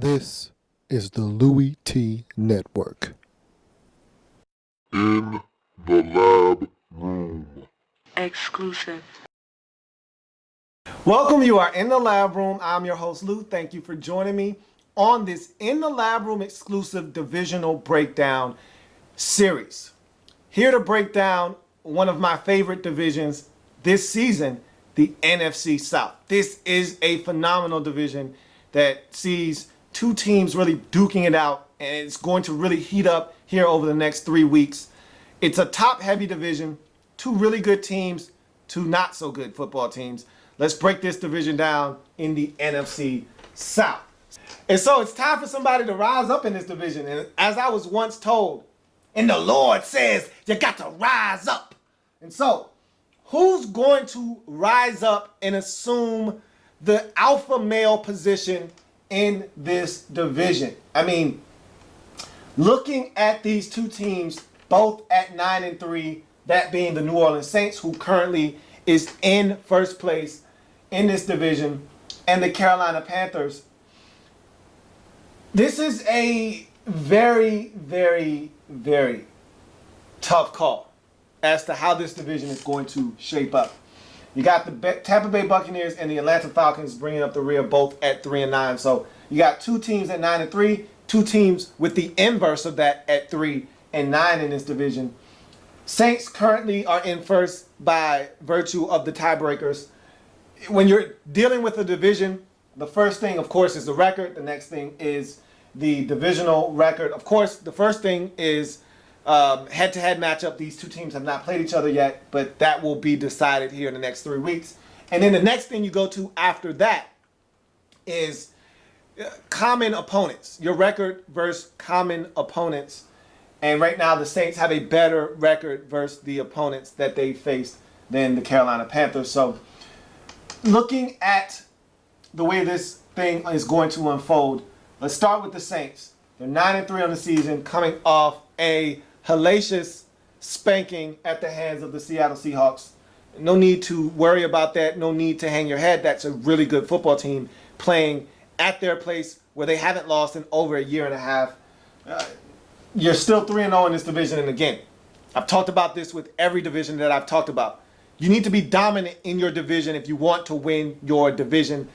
This is the Louie T Network. In the L.A.B room. Exclusive. Welcome, you are in the lab room. I'm your host, Lou. Thank you for joining me on this In the Lab Room exclusive divisional breakdown series. Here to break down one of my favorite divisions this season, the NFC South. This is a phenomenal division that sees two teams really duking it out, and it's going to really heat up here over the next 3 weeks. It's a top-heavy division, two really good teams, two not-so-good football teams. Let's break this division down in the NFC South. And so it's time for somebody to rise up in this division. And as I was once told, and the Lord says, you got to rise up. And so, who's going to rise up and assume the alpha male position in this division? I mean, looking at these two teams, both at 9-3, that being the New Orleans Saints, who currently is in first place in this division, and the Carolina Panthers. This is a very, very, very tough call as to how this division is going to shape up. You got the Tampa Bay Buccaneers and the Atlanta Falcons bringing up the rear, both at 3-9. So you got two teams at 9-3, two teams with the inverse of that at 3-9 in this division. Saints currently are in first by virtue of the tiebreakers. When you're dealing with a division, the first thing, of course, is the record. The next thing is the divisional record. Of course, the first thing is head-to-head matchup. These two teams have not played each other yet, but that will be decided here in the next 3 weeks. And then the next thing you go to after that is common opponents. Your record versus common opponents. And right now, the Saints have a better record versus the opponents that they faced than the Carolina Panthers. So, looking at the way this thing is going to unfold, let's start with the Saints. They're 9-3 on the season, coming off a hellacious spanking at the hands of the Seattle Seahawks. No need to worry about that. No need to hang your head. That's a really good football team playing at their place where they haven't lost in over a year and a half. You're still 3-0 in this division. And again, I've talked about this with every division that I've talked about. You need to be dominant in your division if you want to win your division.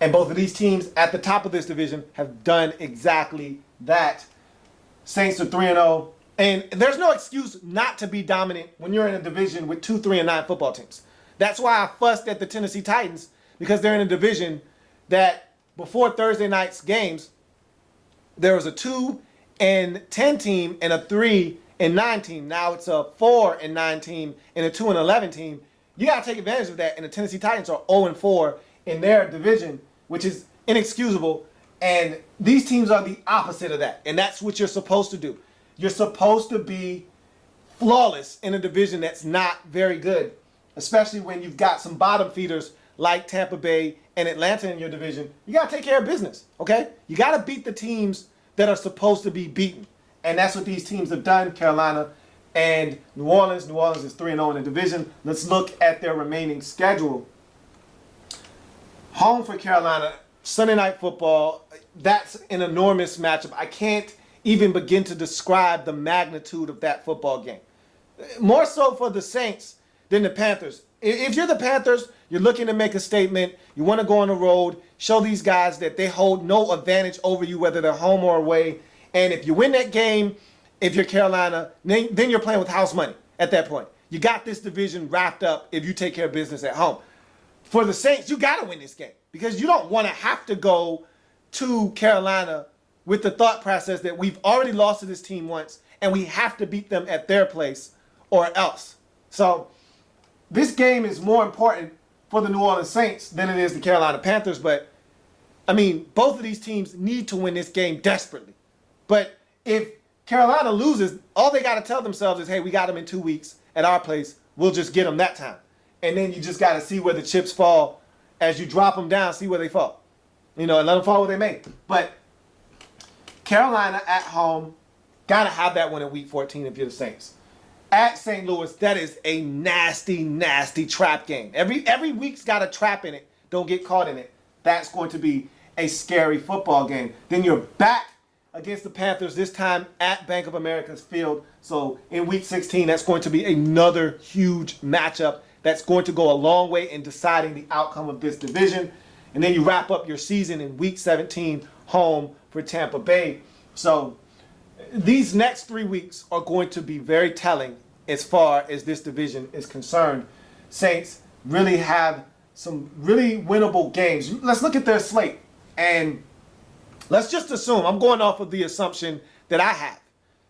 And both of these teams at the top of this division have done exactly that. Saints are 3-0. And there's no excuse not to be dominant when you're in a division with two 3-9 football teams. That's why I fussed at the Tennessee Titans, because they're in a division that before Thursday night's games, there was a 2-10 team and a 3-9 team. Now it's a 4-9 team and a 2-11 team. You got to take advantage of that. And the Tennessee Titans are 0-4 in their division, which is inexcusable. And these teams are the opposite of that. And that's what you're supposed to do. You're supposed to be flawless in a division that's not very good, especially when you've got some bottom feeders like Tampa Bay and Atlanta in your division. You got to take care of business, okay? You got to beat the teams that are supposed to be beaten. And that's what these teams have done, Carolina and New Orleans. New Orleans is 3-0 in the division. Let's look at their remaining schedule. Home for Carolina, Sunday Night Football. That's an enormous matchup. I can't even begin to describe the magnitude of that football game. More so for the Saints than the Panthers. If you're the Panthers, you're looking to make a statement. You want to go on the road, show these guys that they hold no advantage over you, whether they're home or away. And if you win that game, if you're Carolina, then you're playing with house money at that point. You got this division wrapped up if you take care of business at home. For the Saints, you got to win this game because you don't want to have to go to Carolina with the thought process that we've already lost to this team once and we have to beat them at their place or else. So this game is more important for the New Orleans Saints than it is the Carolina Panthers. But, I mean, both of these teams need to win this game desperately. But if Carolina loses, all they got to tell themselves is, hey, we got them in 2 weeks at our place. We'll just get them that time. And then you just got to see where the chips fall as you drop them down, see where they fall. You know, and let them fall where they may. But Carolina at home, got to have that one in Week 14 if you're the Saints. At St. Louis, that is a nasty, nasty trap game. Every week's got a trap in it. Don't get caught in it. That's going to be a scary football game. Then you're back against the Panthers, this time at Bank of America's Field. So in Week 16, that's going to be another huge matchup that's going to go a long way in deciding the outcome of this division. And then you wrap up your season in Week 17, home for Tampa Bay. So these next 3 weeks are going to be very telling as far as this division is concerned. Saints really have some really winnable games. Let's look at their slate. And let's just assume, I'm going off of the assumption that I have,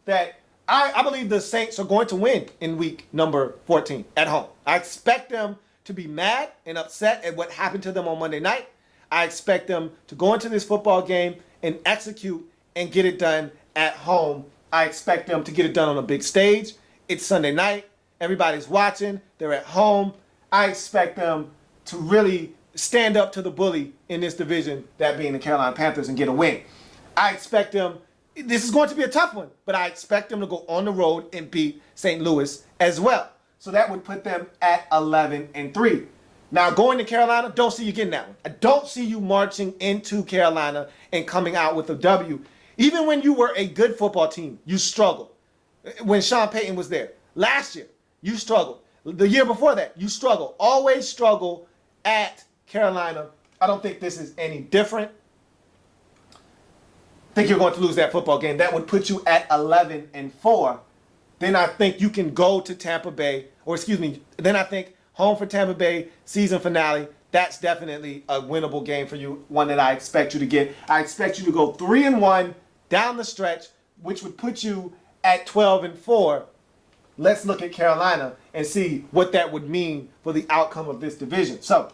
that I believe the Saints are going to win in week number 14 at home. I expect them to be mad and upset at what happened to them on Monday night. I expect them to go into this football game and execute and get it done at home. I expect them to get it done on a big stage. It's Sunday night. Everybody's watching. They're at home. I expect them to really stand up to the bully in this division, that being the Carolina Panthers, and get a win. I expect them, this is going to be a tough one, but I expect them to go on the road and beat St. Louis as well. So that would put them at 11-3. Now, going to Carolina, don't see you getting that one. I don't see you marching into Carolina and coming out with a W. Even when you were a good football team, you struggled. When Sean Payton was there. Last year, you struggled. The year before that, you struggled. Always struggle at Carolina. I don't think this is any different. I think you're going to lose that football game. That would put you at 11-4. Then I think you can go to Tampa Bay, then I think home for Tampa Bay, season finale. That's definitely a winnable game for you, one that I expect you to get. I expect you to go 3-1 down the stretch, which would put you at 12-4. Let's look at Carolina and see what that would mean for the outcome of this division. So,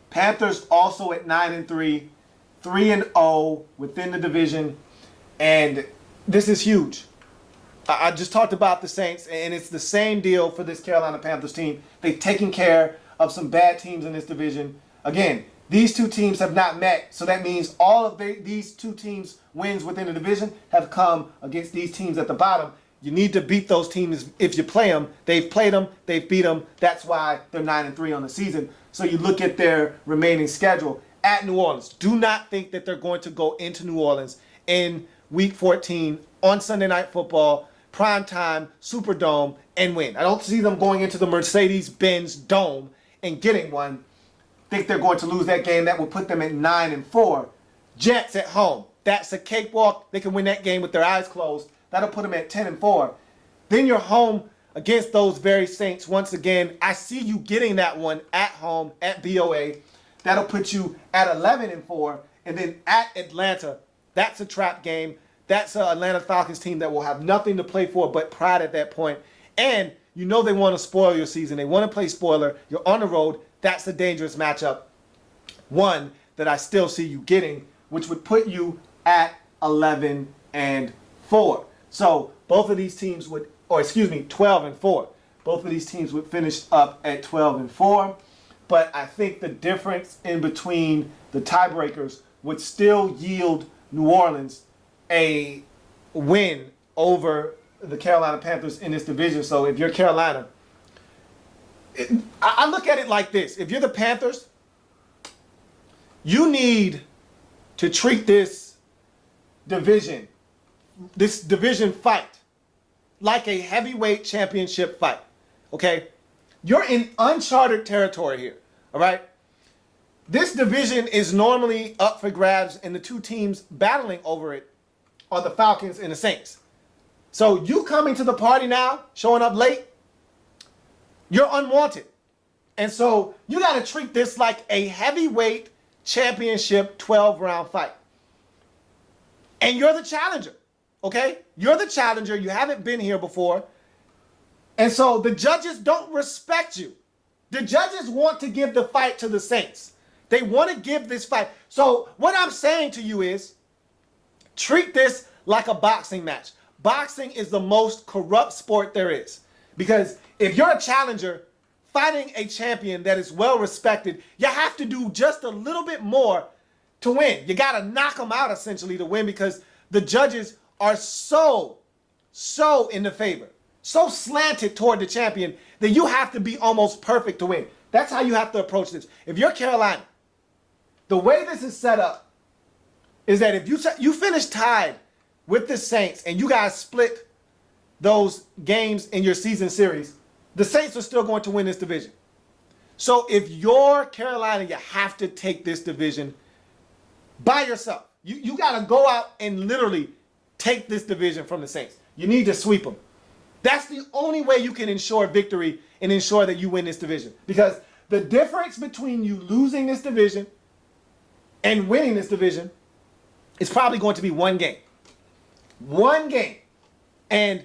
Panthers also at 9-3, 3-0 within the division, and this is huge. I just talked about the Saints, and it's the same deal for this Carolina Panthers team. They've taken care of some bad teams in this division. Again, these two teams have not met, so that means all of these two teams' wins within the division have come against these teams at the bottom. You need to beat those teams if you play them. They've played them. They've beat them. That's why they're 9-3 on the season. So you look at their remaining schedule at New Orleans. Do not think that they're going to go into New Orleans in Week 14 on Sunday Night Football, primetime, Superdome, and win. I don't see them going into the Mercedes-Benz Dome and getting one. I think they're going to lose that game. That will put them at 9-4. Jets at home. That's a cakewalk. They can win that game with their eyes closed. That'll put them at 10-4. Then you're home against those very Saints. Once again, I see you getting that one at home at BOA. That'll put you at 11-4. And then at Atlanta, that's a trap game. That's an Atlanta Falcons team that will have nothing to play for but pride at that point. And you know they want to spoil your season. They want to play spoiler. You're on the road. That's a dangerous matchup. One that I still see you getting, which would put you at 11-4. So both of these teams would, 12-4. Both of these teams would finish up at 12-4. But I think the difference in between the tiebreakers would still yield New Orleans a win over the Carolina Panthers in this division. So if you're Carolina, I look at it like this. If you're the Panthers, you need to treat this division fight like a heavyweight championship fight. Okay? You're in uncharted territory here. All right? This division is normally up for grabs, and the two teams battling over it are the Falcons and the Saints. So you coming to the party now, showing up late, you're unwanted. And so you got to treat this like a heavyweight championship 12-round fight. And you're the challenger, okay? You're the challenger. You haven't been here before. And so the judges don't respect you. The judges want to give the fight to the Saints. They want to give this fight. So what I'm saying to you is, treat this like a boxing match. Boxing is the most corrupt sport there is. Because if you're a challenger fighting a champion that is well respected, you have to do just a little bit more to win. You got to knock them out essentially to win, because the judges are so in the favor, so slanted toward the champion that you have to be almost perfect to win. That's how you have to approach this. If you're Carolina, the way this is set up is that if you finish tied with the Saints and you guys split those games in your season series, the Saints are still going to win this division. So if you're Carolina, you have to take this division by yourself. You got to go out and literally take this division from the Saints. You need to sweep them. That's the only way you can ensure victory and ensure that you win this division. Because the difference between you losing this division and winning this division is probably going to be one game. One game. And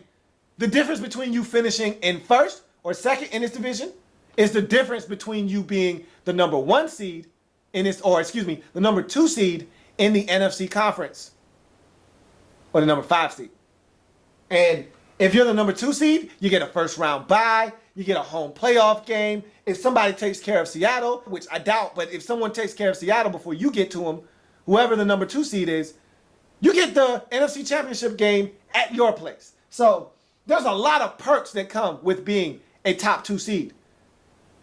the difference between you finishing in first or second in this division is the difference between you being the number 1 seed in this, or excuse me, the number 2 seed in the NFC conference, or the number 5 seed. And if you're the number 2 seed, you get a first round bye, you get a home playoff game. If somebody takes care of Seattle, which I doubt, but if someone takes care of Seattle before you get to them, whoever the number 2 seed is, you get the NFC Championship game at your place. So there's a lot of perks that come with being a top 2 seed.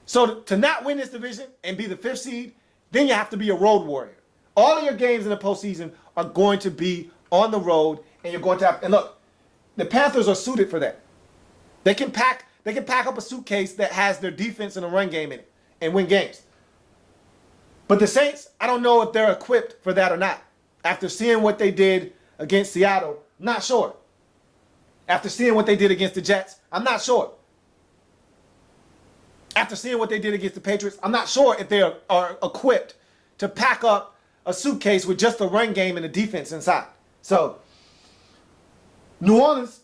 So to not win this division and be the 5th seed, then you have to be a road warrior. All of your games in the postseason are going to be on the road, and you're going to have, and look, the Panthers are suited for that. They can pack up a suitcase that has their defense and a run game in it and win games. But the Saints, I don't know if they're equipped for that or not. After seeing what they did against Seattle, not sure. After seeing what they did against the Jets, I'm not sure. After seeing what they did against the Patriots, I'm not sure if they are equipped to pack up a suitcase with just a run game and a defense inside. So, New Orleans,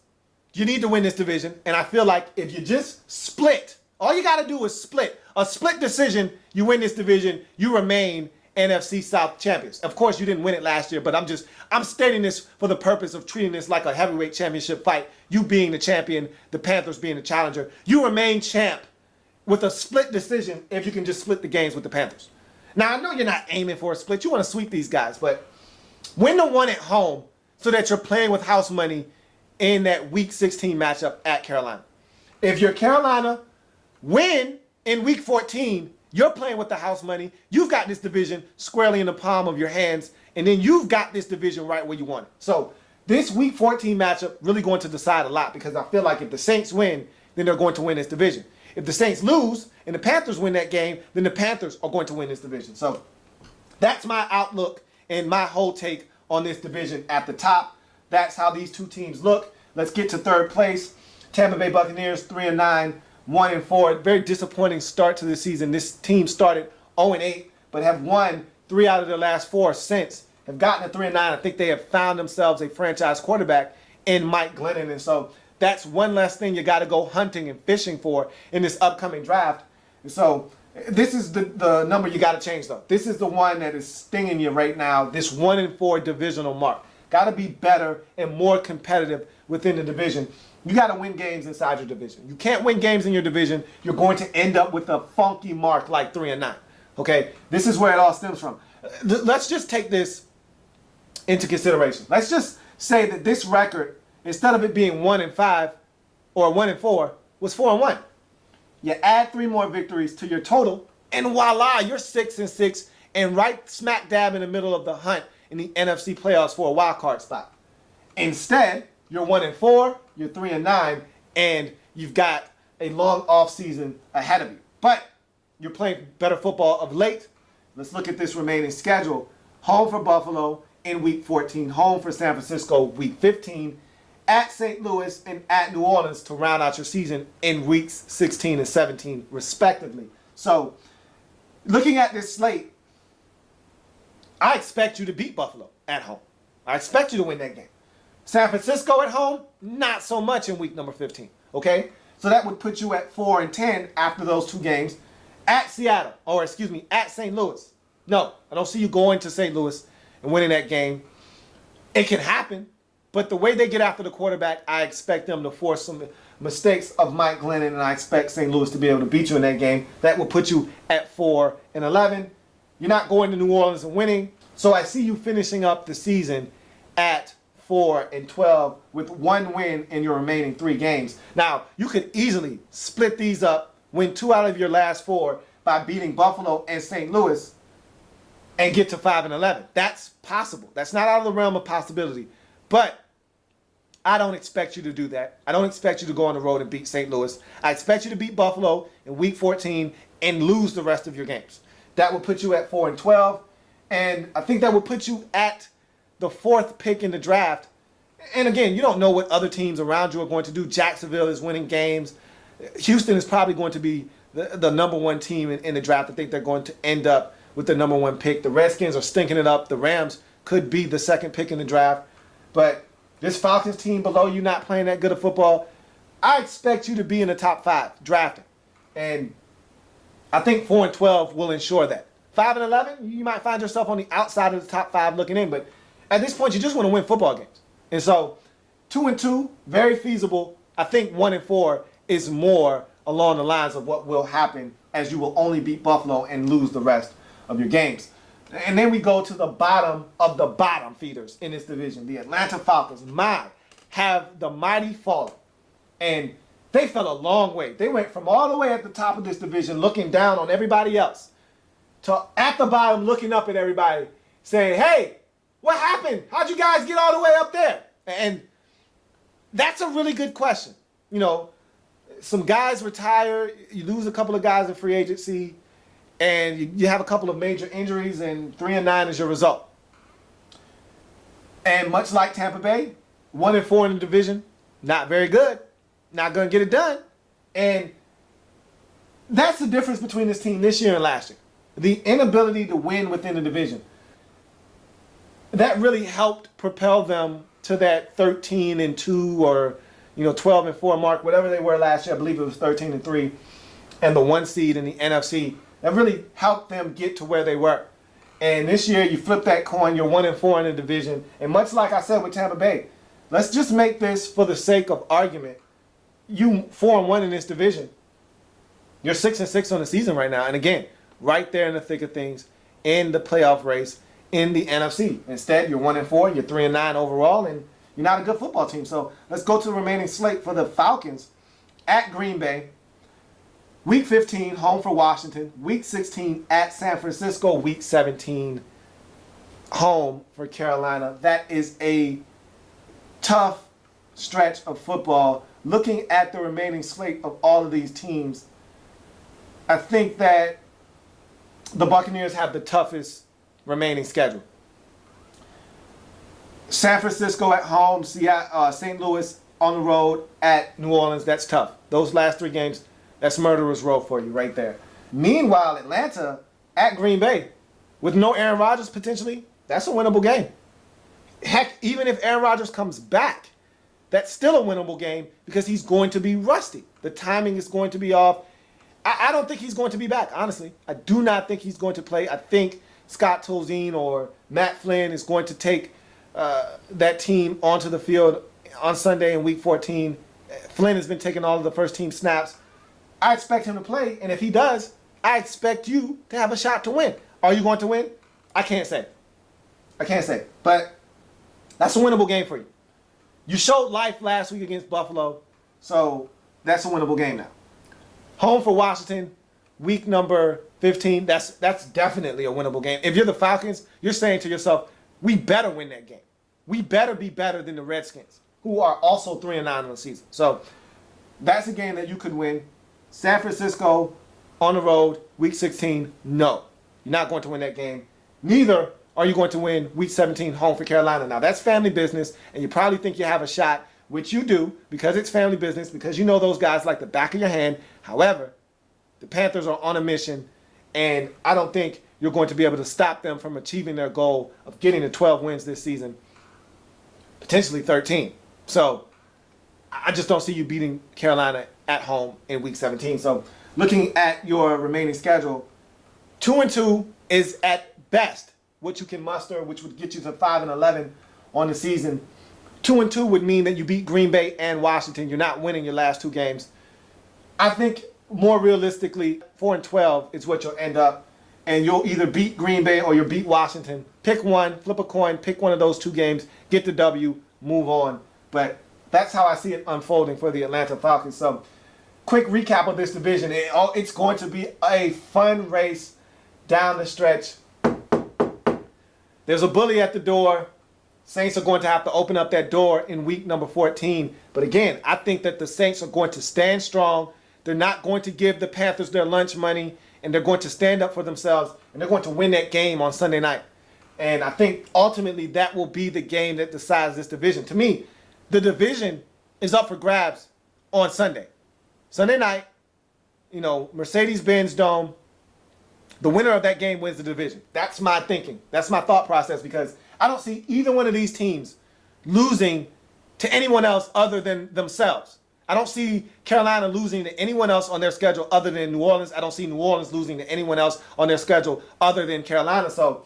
you need to win this division. And I feel like if you just split, all you got to do is split. A split decision, you win this division, you remain NFC South champions. Of course, you didn't win it last year, but I'm stating this for the purpose of treating this like a heavyweight championship fight. You being the champion, the Panthers being the challenger. You remain champ with a split decision if you can just split the games with the Panthers. Now, I know you're not aiming for a split. You want to sweep these guys, but win the one at home so that you're playing with house money in that Week 16 matchup at Carolina. If you're Carolina, win in Week 14, you're playing with the house money. You've got this division squarely in the palm of your hands, and then you've got this division right where you want it. So this Week 14 matchup really going to decide a lot, because I feel like if the Saints win, then they're going to win this division. If the Saints lose and the Panthers win that game, then the Panthers are going to win this division. So that's my outlook and my whole take on this division at the top. That's how these two teams look. Let's get to third place. Tampa Bay Buccaneers, 3-9, 1-4. Very disappointing start to the season. This team started 0-8, but have won 3 out of their last 4 since. Have gotten to 3-9. I think they have found themselves a franchise quarterback in Mike Glennon. And so that's one less thing you got to go hunting and fishing for in this upcoming draft. And so this is the number you got to change, though. This is the one that is stinging you right now, this 1-4 divisional mark. Got to be better and more competitive within the division. You got to win games inside your division. You can't win games in your division. You're going to end up with a funky mark like 3-9. Okay? This is where it all stems from. Let's just take this into consideration. Let's just say that this record, instead of it being 1-5 or 1-4, was 4-1. You add 3 more victories to your total, and voila, you're 6-6 and right smack dab in the middle of the hunt in the NFC playoffs for a wild card spot. Instead, you're 1-4, you're 3-9, and you've got a long off season ahead of you. But you're playing better football of late. Let's look at this remaining schedule. Home for Buffalo in Week 14, home for San Francisco Week 15, at St. Louis and at New Orleans to round out your season in Weeks 16 and 17, respectively. So, looking at this slate, I expect you to beat Buffalo at home. I expect you to win that game. San Francisco at home, not so much in week number 15. Okay? So that would put you at 4-10 after those 2 games. At Seattle, or excuse me, at St. Louis. No, I don't see you going to St. Louis and winning that game. It can happen, but the way they get after the quarterback, I expect them to force some mistakes of Mike Glennon, and I expect St. Louis to be able to beat you in that game. That will put you at 4-11. You're not going to New Orleans and winning. So I see you finishing up the season at 4-12 with 1 win in your remaining 3 games. Now, you could easily split these up, win 2 out of your last 4 by beating Buffalo and St. Louis, and get to 5-11. That's possible. That's not out of the realm of possibility. But I don't expect you to do that. I don't expect you to go on the road and beat St. Louis. I expect you to beat Buffalo in Week 14 and lose the rest of your games. That will put you at 4-12, and I think that will put you at the 4th pick in the draft. And again, you don't know what other teams around you are going to do. Jacksonville is winning games. Houston is probably going to be the number 1 team in the draft. I think they're going to end up with the number 1 pick. The Redskins are stinking it up. The Rams could be the 2nd pick in the draft. But this Falcons team below you not playing that good of football, I expect you to be in the top 5 drafting. And I think 4-12 will ensure that. 5-11, you might find yourself on the outside of the top 5 looking in. But at this point, you just want to win football games. And so 2-2, very feasible. I think 1-4 is more along the lines of what will happen, as you will only beat Buffalo and lose the rest of your games. And then we go to the bottom of the bottom feeders in this division. The Atlanta Falcons, have the mighty fallen. And they fell a long way. They went from all the way at the top of this division looking down on everybody else to at the bottom looking up at everybody saying, hey, what happened? How'd you guys get all the way up there? And that's a really good question. You know, some guys retire, you lose a couple of guys in free agency, and you have a couple of major injuries, and 3-9 is your result. And much like Tampa Bay, 1-4 in the division, not very good, not going to get it done. And that's the difference between this team this year and last year. The inability to win within the division. That really helped propel them to that 13-2 or 12-4 mark, whatever they were last year. I believe it was 13-3, and the 1 seed in the NFC. That really helped them get to where they were. And this year, you flip that coin, you're 1-4 in the division. And much like I said with Tampa Bay, let's just make this for the sake of argument. You 4-1 in this division. You're 6-6 on the season right now. And again, right there in the thick of things, in the playoff race, in the NFC. Instead, you're 1-4, you're 3-9 overall, and you're not a good football team. So let's go to the remaining slate for the Falcons at Green Bay. Week 15, home for Washington. Week 16 at San Francisco. Week 17, home for Carolina. That is a tough stretch of football. Looking at the remaining slate of all of these teams, I think that the Buccaneers have the toughest remaining schedule. San Francisco at home, St. Louis on the road, at New Orleans. That's tough. Those last 3 games, that's murderer's row for you right there. Meanwhile, Atlanta at Green Bay, with no Aaron Rodgers potentially, that's a winnable game. Heck, even if Aaron Rodgers comes back, that's still a winnable game because he's going to be rusty. The timing is going to be off. I don't think he's going to be back, honestly. I do not think he's going to play. I think Scott Tolzien or Matt Flynn is going to take that team onto the field on Sunday in Week 14. Flynn has been taking all of the first team snaps. I expect him to play, and if he does, I expect you to have a shot to win. Are you going to win? I can't say. But that's a winnable game for you. You showed life last week against Buffalo, so that's a winnable game now. Home for Washington, week number 15. That's definitely a winnable game. If you're the Falcons, you're saying to yourself, we better win that game. We better be better than the Redskins, who are also 3-9 on the season. So that's a game that you could win. San Francisco on the road, week 16, no. You're not going to win that game. Neither are you going to win week 17 home for Carolina. Now, that's family business, and you probably think you have a shot, which you do because it's family business, because you know those guys like the back of your hand. However, the Panthers are on a mission, and I don't think you're going to be able to stop them from achieving their goal of getting to 12 wins this season, potentially 13. So I just don't see you beating Carolina at home in week 17. So looking at your remaining schedule, 2-2 is at best what you can muster, which would get you to 5-11 on the season. 2-2 would mean that you beat Green Bay and Washington. You're not winning your last 2 games. I think more realistically, 4-12 is what you'll end up, and you'll either beat Green Bay or you'll beat Washington. Pick one, flip a coin, pick one of those 2 games, get the W, move on. But that's how I see it unfolding for the Atlanta Falcons. So, quick recap of this division. It's going to be a fun race down the stretch. There's a bully at the door. Saints are going to have to open up that door in week number 14. But again, I think that the Saints are going to stand strong. They're not going to give the Panthers their lunch money, and they're going to stand up for themselves, and they're going to win that game on Sunday night. And I think ultimately that will be the game that decides this division. To me, the division is up for grabs on Sunday. Sunday night, Mercedes-Benz Dome, the winner of that game wins the division. That's my thinking. That's my thought process, because I don't see either one of these teams losing to anyone else other than themselves. I don't see Carolina losing to anyone else on their schedule other than New Orleans. I don't see New Orleans losing to anyone else on their schedule other than Carolina. So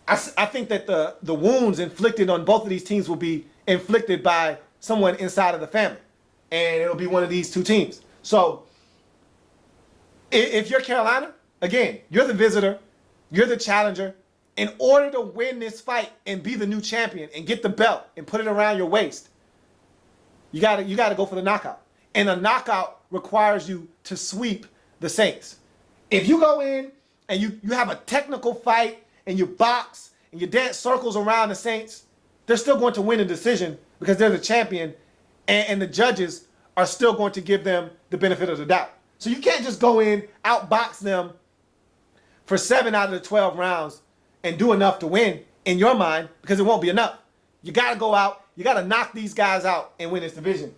I think that the wounds inflicted on both of these teams will be inflicted by someone inside of the family. And it'll be one of these two teams. So if you're Carolina, again, you're the visitor, you're the challenger. In order to win this fight and be the new champion and get the belt and put it around your waist, you gotta go for the knockout. And a knockout requires you to sweep the Saints. If you go in and you have a technical fight and you box and you dance circles around the Saints, they're still going to win a decision because they're the champion, and the judges are still going to give them the benefit of the doubt. So you can't just go in, outbox them for 7 out of the 12 rounds and do enough to win in your mind, because it won't be enough. You got to go out. You got to knock these guys out and win this division.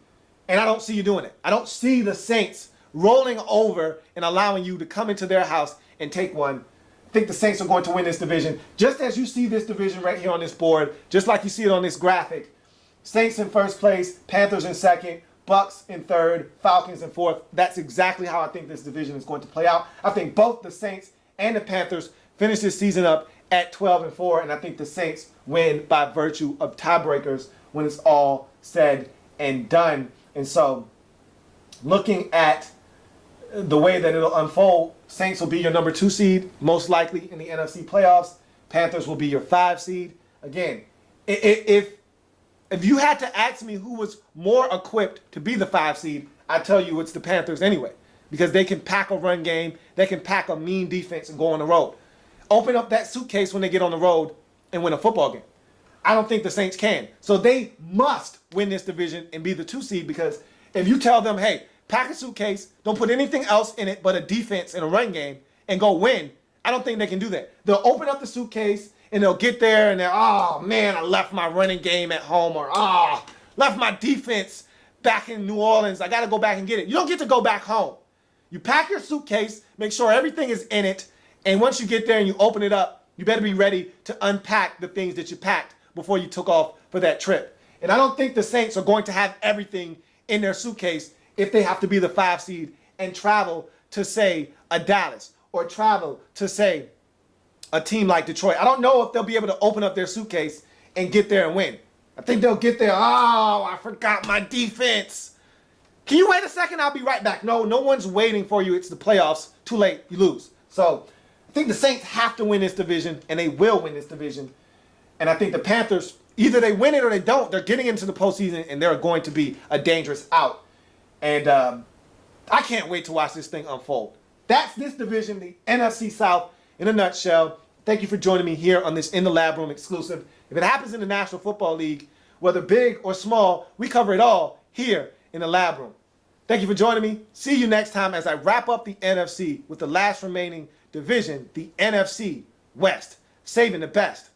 And I don't see you doing it. I don't see the Saints rolling over and allowing you to come into their house and take one. I think the Saints are going to win this division. Just as you see this division right here on this board, just like you see it on this graphic. Saints in first place, Panthers in second, Bucks in third, Falcons in fourth. That's exactly how I think this division is going to play out. I think both the Saints and the Panthers finish this season up at 12-4, and I think the Saints win by virtue of tiebreakers when it's all said and done. And so, looking at the way that it'll unfold, Saints will be your number 2 seed, most likely in the NFC playoffs. Panthers will be your 5 seed. Again, if you had to ask me who was more equipped to be the 5 seed, I'd tell you it's the Panthers anyway, because they can pack a run game, they can pack a mean defense and go on the road. Open up that suitcase when they get on the road and win a football game. I don't think the Saints can. So they must win this division and be the 2 seed, because if you tell them, hey, pack a suitcase, don't put anything else in it but a defense and a run game and go win, I don't think they can do that. They'll open up the suitcase and they'll get there and they're, oh man, I left my running game at home, or left my defense back in New Orleans. I got to go back and get it. You don't get to go back home. You pack your suitcase, make sure everything is in it, and once you get there and you open it up, you better be ready to unpack the things that you packed before you took off for that trip. And I don't think the Saints are going to have everything in their suitcase if they have to be the 5 seed and travel to, say, a Dallas, or travel to, say, a team like Detroit. I don't know if they'll be able to open up their suitcase and get there and win. I think they'll get there, I forgot my defense. Can you wait a second? I'll be right back. No one's waiting for you. It's the playoffs. Too late. You lose. So I think the Saints have to win this division, and they will win this division. And I think the Panthers, either they win it or they don't. They're getting into the postseason, and they're going to be a dangerous out. And I can't wait to watch this thing unfold. That's this division, the NFC South, in a nutshell. Thank you for joining me here on this In the Lab Room exclusive. If it happens in the National Football League, whether big or small, we cover it all here in the Lab Room. Thank you for joining me. See you next time as I wrap up the NFC with the last remaining division, the NFC West. Saving the best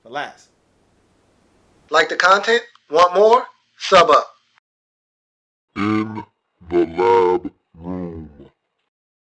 for last. Like the content? Want more? Sub up. In the Lab Room.